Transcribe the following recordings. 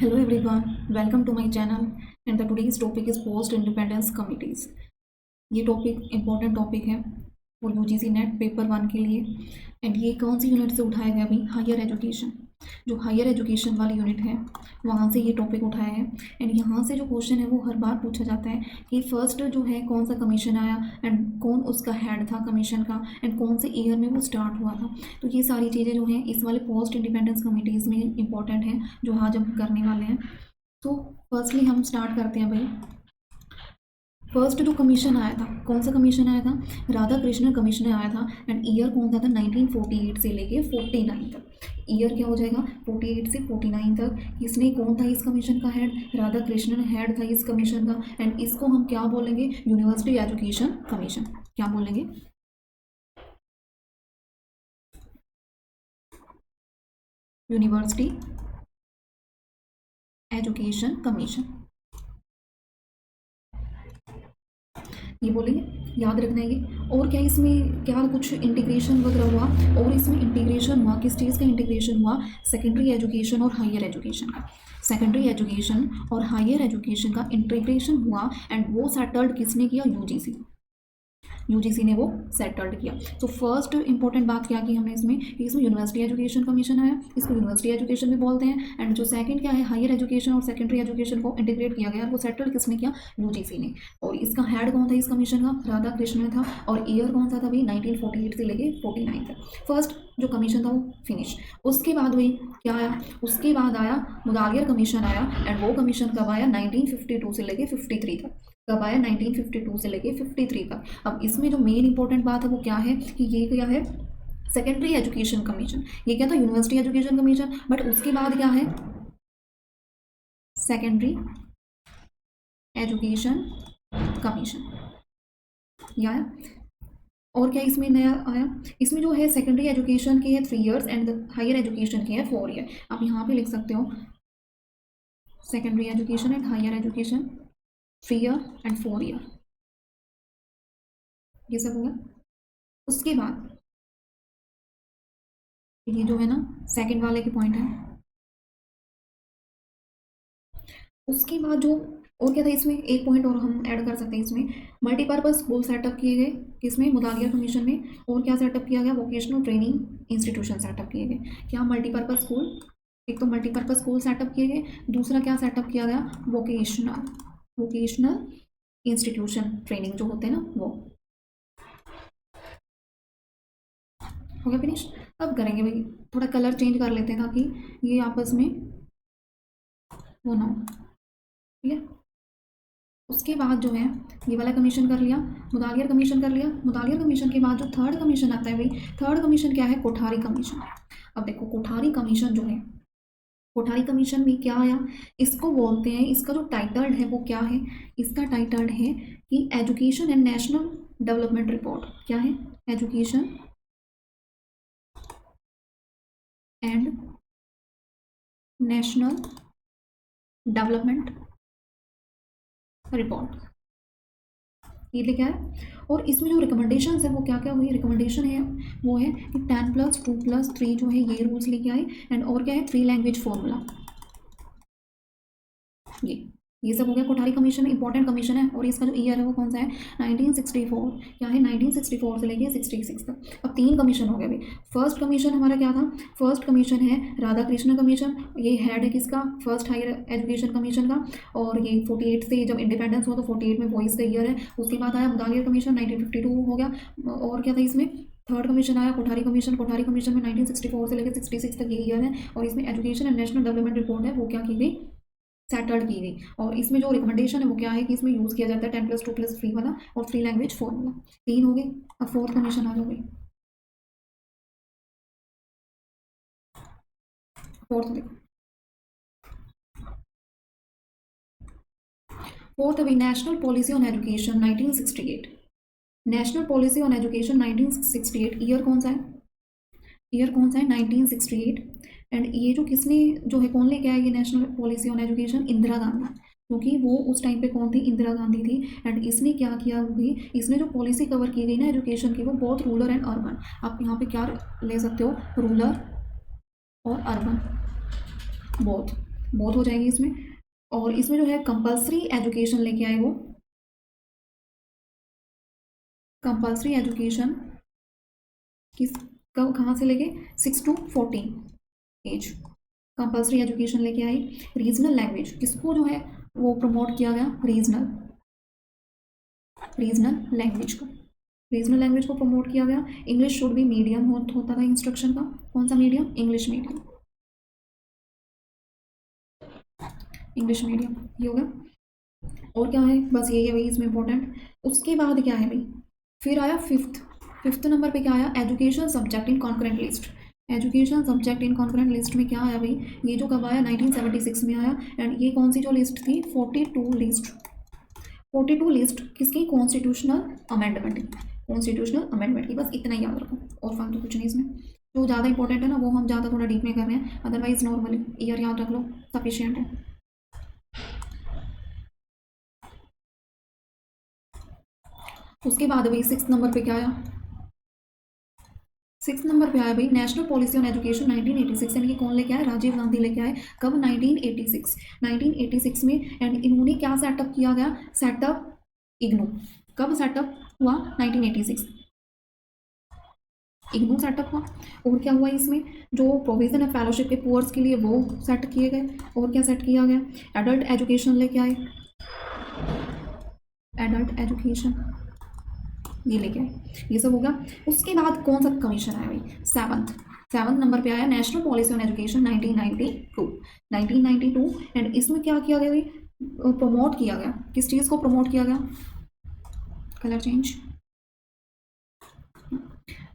Hello everyone, welcome to my channel and the today's topic is post independence committees। ये topic important topic है और UGC net paper 1 के लिए। And ये कौन सी यूनिट से उठाया गया अभी? Higher education. जो हायर एजुकेशन वाली यूनिट है वहाँ से ये टॉपिक उठाया है। एंड यहाँ से जो क्वेश्चन है वो हर बार पूछा जाता है कि फर्स्ट जो है कौन सा कमीशन आया एंड कौन उसका हेड था कमीशन का एंड कौन से ईयर में वो स्टार्ट हुआ था। तो ये सारी चीज़ें जो हैं इस वाले पोस्ट इंडिपेंडेंस कमिटीज़ में इंपॉर्टेंट हैं जो आज हम करने वाले हैं। तो फर्स्टली हम स्टार्ट करते हैं भाई। फर्स्ट जो कमीशन आया था, कौन सा कमीशन आया था? राधा कृष्णन कमीशन आया था। एंड ईयर कौन सा था? 1948 से लेके 49 तक। ईयर क्या हो जाएगा? 48 से 49 तक। इसने कौन था इस कमीशन का हेड? राधा कृष्णन हेड था इस कमीशन का। एंड इसको हम क्या बोलेंगे? University education commission. क्या बोलेंगे? यूनिवर्सिटी एजुकेशन कमीशन ये बोलेंगे, याद रखना है ये। और क्या इसमें क्या कुछ इंटीग्रेशन वगैरह हुआ? और इसमें इंटीग्रेशन हुआ, किस चीज़ का इंटीग्रेशन हुआ? सेकेंडरी एजुकेशन और हायर एजुकेशन का। सेकेंडरी एजुकेशन और हायर एजुकेशन का इंटीग्रेशन हुआ एंड वो सेटल्ड किसने किया? यूजीसी ने वो सेटल्ड किया। तो फर्स्ट इंपॉर्टेंट बात क्या की हमने इसमें कि इसमें यूनिवर्सिटी एजुकेशन कमीशन आया, इसको यूनिवर्सिटी एजुकेशन भी बोलते हैं। एंड जो सेकंड क्या है? हायर एजुकेशन और सेकेंडरी एजुकेशन को इंटीग्रेट किया गया, वो सेटल्ड किसने किया? यूजीसी ने। और इसका हेड कौन था इस कमीशन का? राधा कृष्णन था। और ईयर कौन सा था भाई? 1948 से लेके 49 तक। फर्स्ट जो कमीशन था वो फिनिश। उसके बाद हुई क्या आया? उसके बाद आया मुदालियर कमीशन आया। एंड वो कमीशन कब आया? 1952 से लेके 53 तक। कब आया? 1952 से लेके 53 तक। अब इसमें जो मेन इंपॉर्टेंट बात है वो क्या है कि ये क्या है? Secondary education commission. ये क्या था? University education commission. बट उसके बाद क्या है? Secondary education commission. या और क्या इसमें नया आया? इसमें जो है सेकेंडरी एजुकेशन के है 3 ईयर्स एंड हायर एजुकेशन के है 4 ईयर। आप यहाँ पे लिख सकते हो secondary education and higher education 3 year and 4 year. ये सब हो गया। उसके बाद ये जो है ना सेकंड वाले के पॉइंट है। उसके बाद जो और क्या था इसमें? एक पॉइंट और हम ऐड कर सकते हैं इसमें। मल्टीपर्पज स्कूल सेटअप किए गए किसमें? मुदालिया कमीशन में। और क्या सेटअप किया गया? वोकेशनल ट्रेनिंग इंस्टीट्यूशन सेटअप किए गए। क्या मल्टीपर्पज स्कूल? एक तो मल्टीपर्पज स्कूल सेटअप किए गए, दूसरा क्या सेटअप किया गया? वोकेशनल इंस्टीट्यूशन ट्रेनिंग जो होते हैं ना वो। हो गया फिनिश। अब करेंगे भाई थोड़ा कलर चेंज कर लेते हैं ताकि ये आपस में वो ना हो। ठीक है। उसके बाद जो है ये वाला कमीशन कर लिया, मुदालियर कमीशन कर लिया। मुदालियर कमीशन के बाद जो थर्ड कमीशन आता है भाई, थर्ड कमीशन क्या है? कोठारी कमीशन। अब देखो कोठारी कमीशन जो है, कोठारी कमीशन में क्या आया? इसको बोलते हैं, इसका जो टाइटल है वो क्या है? इसका टाइटल है कि education and national development report. क्या है? Education and national development report ये लिखा है। और इसमें जो रिकमेंडेशन है वो क्या क्या हुई? रिकमेंडेशन है वो है कि 10+2+3 जो है ये रूल्स लेके आए। एंड और क्या है? 3 लैंग्वेज फॉर्मूला। ये सब हो गया। कोठारी कमीशन इंपॉर्टेंट कमीशन है और इसका जो ईयर है वो कौन सा है? 1964। क्या है? 1964 से लेके 66 तक। अब 3 कमीशन हो गए भाई। फर्स्ट कमीशन हमारा क्या था? फर्स्ट कमीशन है राधा कृष्ण कमीशन। ये हेड है किसका? फर्स्ट हायर एजुकेशन कमीशन का। और ये 48 से जब इंडिपेंडेंस हुआ तो 48 में वो इसका ईयर है। उसके बाद आया मुदालियर कमीशन 1952 हो गया। और क्या था इसमें? थर्ड कमीशन आया कोठारी कमीशन। कोठारी कमीशन में 1964 से लेकर 66 तक ये ईयर है। और इसमें education and national development report है वो क्या की गई? सेटल्ड की गई। और इसमें जो रिकमेंडेशन है वो क्या है कि इसमें यूज़ किया जाता है 10+2+3 वाला और 3 लैंग्वेज फॉर्मूला। 3 हो गए। अब फोर्थ कमीशन आ जाओगे। फोर्थ देखो, फोर्थ अभी national policy on education 1968। National policy on education 1968। Year कौन सा है? ईयर कौन सा है? 1968। एंड ये जो किसने जो है कौन लेके आया ये national policy on education? Indira Gandhi. क्योंकि वो उस टाइम पे कौन थी? इंदिरा गांधी थी। एंड इसने क्या किया भी? इसने जो पॉलिसी कवर की गई ना एजुकेशन की वो बहुत रूरल एंड अर्बन। आप यहाँ पे क्या ले सकते हो? रूरल और अर्बन बोथ। बहुत हो जाएगी इसमें। और इसमें जो है कंपल्सरी एजुकेशन लेके आए वो, कंपल्सरी एजुकेशन किस कब कहाँ से लेके 6 to 14 एज कंपल्सरी एजुकेशन लेके आए। रीजनल लैंग्वेज किसको जो है वो प्रमोट किया गया, रीजनल लैंग्वेज को, रीजनल लैंग्वेज को प्रमोट किया गया। इंग्लिश शुड बी मीडियम होता था इंस्ट्रक्शन का, कौन सा medium, English medium, English medium ये होगा। और क्या है, बस यही है भाई इसमें इंपॉर्टेंट। उसके बाद क्या है भाई, फिर आया फिफ्थ नंबर पे क्या आया, education subject in concurrent list. Education subject in concurrent list में क्या आया भाई, ये जो कब आया 1976 में आया। एंड ये कौन सी जो लिस्ट थी, 42 लिस्ट किसकी, कॉन्स्टिट्यूशनल अमेंडमेंट की, कॉन्स्टिट्यूशनल अमेंडमेंट की। बस इतना ही याद रखो और फालतू कुछ नहीं इसमें। जो ज़्यादा इंपॉर्टेंट है ना वो हम ज़्यादा थोड़ा डीप में कर रहे हैं, अदरवाइज नॉर्मली ईयर याद रख लो सफिशियंट है। उसके बाद भाई 6 नंबर पे क्या आया, 6 नंबर पे आया भाई नेशनल पॉलिसी ऑन एजुकेशन 1986। यानी कि कौन लेके आए, राजीव गांधी लेके आए। कब, 1986 में। एंड इन्होंने क्या सेटअप किया गया, सेटअप इग्नू। कब सेटअप हुआ, 1986 इग्नू सेटअप हुआ। और क्या हुआ इसमें, जो प्रोविजन है फेलोशिप के पुअर्स के लिए वो सेट किए गए। और क्या सेट किया गया, एडल्ट एजुकेशन लेके आए, एडल्ट एजुकेशन ये लेके आए, ये सब होगा। उसके बाद कौन सा कमीशन आया भाई, सेवंथ नंबर पे आया national policy on education 1992। And इसमें क्या किया गया भाई, प्रमोट किया गया, किस चीज़ को प्रमोट किया गया, कलर चेंज,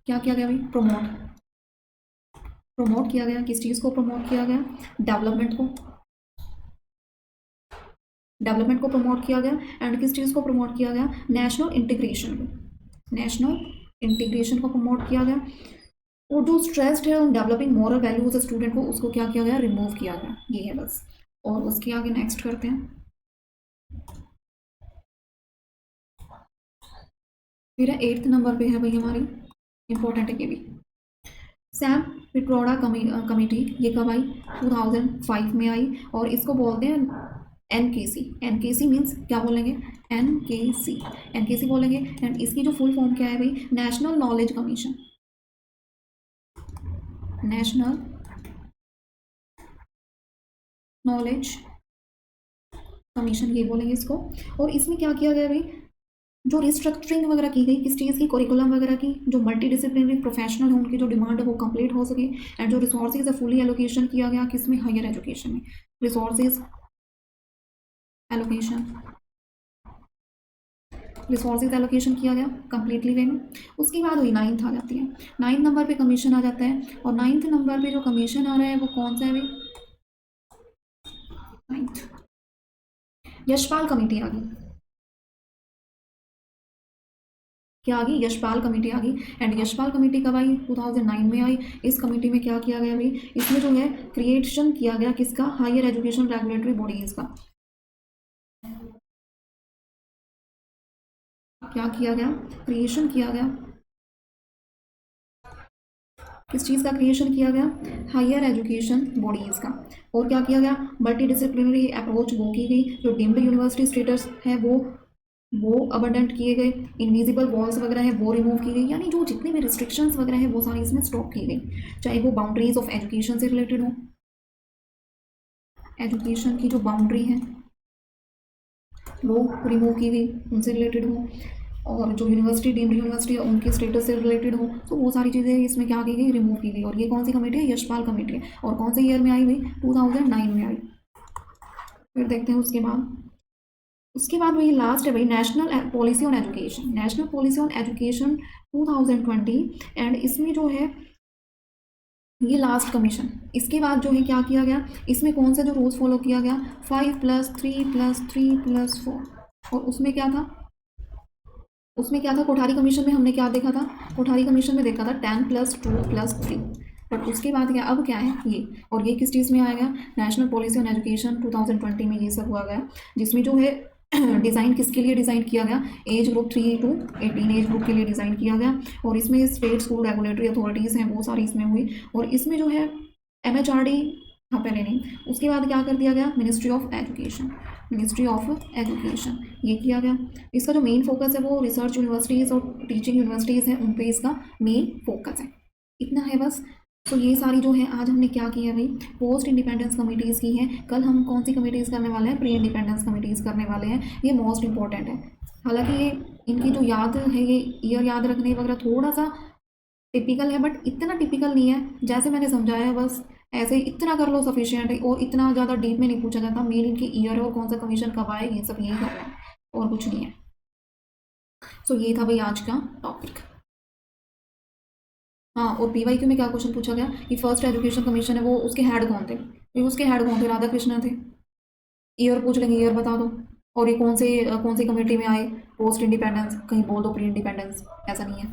क्या किया गया भाई, प्रमोट किया गया, किस चीज़ को प्रमोट किया गया, डेवलपमेंट को प्रमोट किया गया। एंड किस चीज़ को प्रमोट किया गया, नेशनल इंटीग्रेशन को प्रमोट किया गया। और जो स्ट्रेस्ड है डेवलपिंग मॉरल वैल्यूज स्टूडेंट को, उसको क्या किया गया, रिमूव किया गया, ये है बस। और उसके आगे नेक्स्ट करते हैं, फिर 8th नंबर पे है भाई हमारी, इंपॉर्टेंट है ये भी, सैम पिट्रोडा कमेटी। ये कब आई, 2005 में आई। और इसको बोलते हैं एनकेसी मीन्स क्या बोलेंगे, एनकेसी बोलेंगे। एंड इसकी जो फुल फॉर्म क्या है भाई, national knowledge commission, national knowledge commission ये बोलेंगे इसको। और इसमें क्या किया गया भाई, जो रिस्ट्रक्चरिंग वगैरह की गई किस चीज़ की, करिकुलम वगैरह की, जो मल्टी डिसिप्लिनरी प्रोफेशनल है उनकी जो डिमांड है वो कंप्लीट हो सके। एंड जो रिसोर्सेज है फुली एलोकेशन किया गया किसमें, हायर एजुकेशन में, रिसोर्सेज एलोकेशन किया गया कंप्लीटली वे में। उसके बाद वही 9th आ जाती है, 9th नंबर पे कमीशन आ जाता है। और 9th नंबर पे जो कमीशन आ रहा है वो कौन सा है भाई, 9th यशपाल कमेटी आ गई, क्या आ गई, यशपाल कमेटी आ गई। एंड यशपाल कमेटी कब आई, 2009 में आई। इस कमेटी में क्या किया गया भाई, इसमें जो है क्रिएशन किया गया किसका, हायर एजुकेशन रेगुलेटरी बॉडीज का, क्या किया गया, क्रिएशन किया गया, किस चीज़ का क्रिएशन किया गया, हायर एजुकेशन बॉडीज़ का। और क्या किया गया, मल्टी डिसिप्लिनरी अप्रोच वो की गई, जो डीम्ड यूनिवर्सिटी स्टेटस है वो अबंडेंट किए गए, इनविजिबल वॉल्स वगैरह है वो रिमूव की गई। यानी जो जितने भी रिस्ट्रिक्शंस वगैरह है वो सारी इसमें स्टॉप की गई, चाहे वो बाउंड्रीज ऑफ एजुकेशन से रिलेटेड हो, एजुकेशन की जो बाउंड्री है वो रिमूव की गई, उनसे रिलेटेड हो। और जो यूनिवर्सिटी डीम्ड यूनिवर्सिटी है उनके स्टेटस से रिलेटेड हो, तो वो सारी चीज़ें इसमें क्या की गई, रिमूव की गई। और ये कौन सी कमेटी है, यशपाल कमेटी है। और कौन से ईयर में आई हुई, 2009 में आई। फिर देखते हैं उसके बाद वही लास्ट है भाई, national policy on education, national policy on education 2020। And इसमें जो है ये लास्ट कमीशन। इसके बाद जो है क्या किया गया, इसमें कौन सा जो रूल्स फॉलो किया गया, 5+3+3+4। और उसमें क्या था, कोठारी कमीशन में हमने क्या देखा था, कोठारी कमीशन में देखा था 10+2+3। बट उसके बाद क्या, अब क्या है ये, और ये किस चीज़ में आएगा, नेशनल पॉलिसी ऑन एजुकेशन 2020 में ये सब हुआ गया। जिसमें जो है डिज़ाइन किसके लिए डिज़ाइन किया गया, age group 3 to 18 age group के लिए डिज़ाइन किया गया। और इसमें स्टेट स्कूल रेगुलेटरी अथॉरिटीज़ हैं वो सारी इसमें हुई। और इसमें जो है MHRD हाँ पहले नहीं, उसके बाद क्या कर दिया गया, ministry of education, ministry of education ये किया गया। इसका जो मेन फोकस है वो रिसर्च यूनिवर्सिटीज़ और टीचिंग यूनिवर्सिटीज़ हैं, उन पे इसका मेन फोकस है। इतना है बस। तो ये सारी जो है आज हमने क्या किया भाई, पोस्ट इंडिपेंडेंस कमिटीज़ की हैं। कल हम कौन सी कमिटीज़ करने वाले हैं, प्री इंडिपेंडेंस कमिटीज़ करने वाले हैं। ये मोस्ट इंपॉर्टेंट है। हालांकि ये इनकी जो याद है, ये ईयर याद रखने वगैरह थोड़ा सा टिपिकल है, बट इतना टिपिकल नहीं है जैसे मैंने समझाया है। बस ऐसे ही इतना कर लो सफिशिएंट है, और इतना ज़्यादा डीप में नहीं पूछा जाता। मेन इनकी ईयर और कौन सा कमीशन कब आए, ये सब यही करना है और कुछ नहीं है। सो ये था भाई आज का टॉपिक। हाँ, और पीवाईक्यू में क्या क्वेश्चन पूछा गया कि फर्स्ट एजुकेशन कमीशन है वो उसके हेड कौन थे, ये उसके हेड कौन थे, राधा कृष्णन थे। ईयर पूछ लेंगे, ईयर बता दो। और ये कौन सी कमेटी में आए, पोस्ट इंडिपेंडेंस, कहीं बोल दो प्री इंडिपेंडेंस, ऐसा नहीं है।